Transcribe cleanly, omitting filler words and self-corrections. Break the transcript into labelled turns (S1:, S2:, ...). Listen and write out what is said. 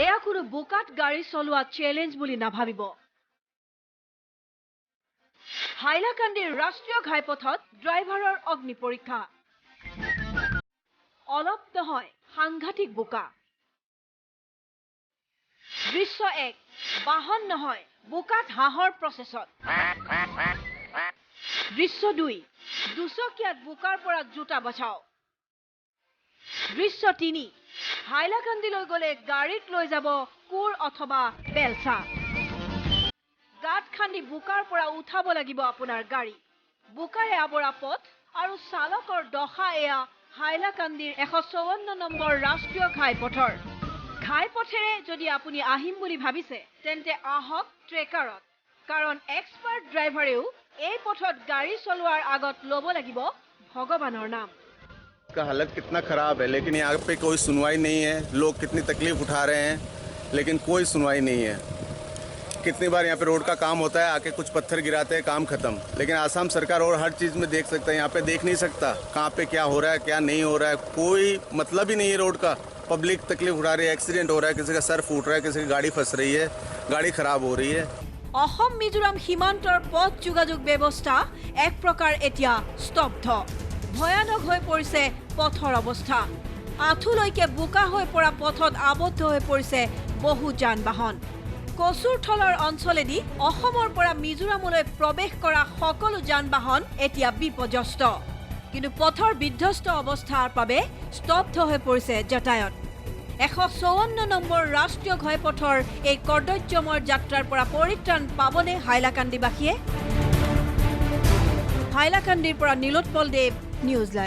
S1: এয়া কোনো বোকাত গাড়ী চলোৱা চ্যালেঞ্জ বুলি নাভাবিব। হাইলাকান্দিৰ ৰাষ্ট্ৰীয় ঘাইপথত ড্ৰাইভাৰৰ অগ্নি পৰীক্ষা। অলপ নহয়, সাংঘাতিক বোকা। দৃশ্য 1, বাহন নহয়, বোকাত হাঁহৰ প্ৰচেছত। দৃশ্য 2, দুচকীয়াত বোকাৰ পৰা জোতা বচাও। দৃশ্য 3, হাইলাকান্দিলৈ গ'লে গাড়ীত লৈ যাব কোৰ অথবা বেলচা। গাঁত খান্দি বোকাৰ পৰা উঠাব লাগিব আপোনাৰ গাড়ী। বোকাৰে আৱৰা পথ আৰু চালকৰ দশা এয়া হাইলাকান্দিৰ 154 নম্বৰ ৰাষ্ট্ৰীয় ঘাইপথৰ। ঘাইপথেৰে যদি আপুনি আহিম বুলি ভাবিছে তেন্তে আহক ট্ৰেকাৰত, কাৰণ এক্সপাৰ্ট ড্ৰাইভাৰেও এই পথত গাড়ী চলোৱাৰ আগত ল'ব লাগিব ভগৱানৰ নাম।
S2: का हालत कितना ख़राब है, लेकिन यहाँ पे कोई सुनवाई नहीं है। लोग कितनी तकलीफ उठा रहे हैं, लेकिन कोई सुनवाई नहीं है। कितनी बार यहाँ पे रोड का काम होता है, आके कुछ पत्थर गिराते हैं, काम खत्म। लेकिन आसाम सरकार और हर चीज़ में देख सकता है, यहाँ पे देख नहीं सकता कहाँ पे क्या हो रहा है, क्या नहीं हो रहा है। कोई मतलब ही नहीं है रोड का। पब्लिक तकलीफ उठा रही है, एक्सीडेंट हो रहा है, किसी का सर फूट रहा है, किसी की गाड़ी फंस रही है, गाड़ी खराब हो रही है।
S1: অসম মিজোৰাম সীমান্তৰ পথ যোগাযোগ ব্যৱস্থা এক প্ৰকাৰ এতিয়া স্তব্ধ। ভয়ানক হৈ পৰিছে পথৰ অৱস্থা। আঁঠুলৈকে বোকা হৈ পৰা পথত আবদ্ধ হৈ পৰিছে বহু যান বাহন। কচুৰথলৰ অঞ্চলেদি অসমৰ পৰা মিজোৰামলৈ প্ৰৱেশ কৰা সকলো যান বাহন এতিয়া বিপৰ্যস্ত। কিন্তু পথৰ বিধ্বস্ত অৱস্থাৰ বাবে স্তব্ধ হৈ পৰিছে যাতায়াত। 154 নম্বৰ ৰাষ্ট্ৰীয় ঘাইপথৰ এই কৰ্দৰ্যময় যাত্ৰাৰ পৰা পৰিত্ৰাণ পাবনে হাইলাকান্দিবাসীয়ে? হাইলাকান্দিৰ পৰা নীলোৎপল দেৱ, নিউজ লাইভ।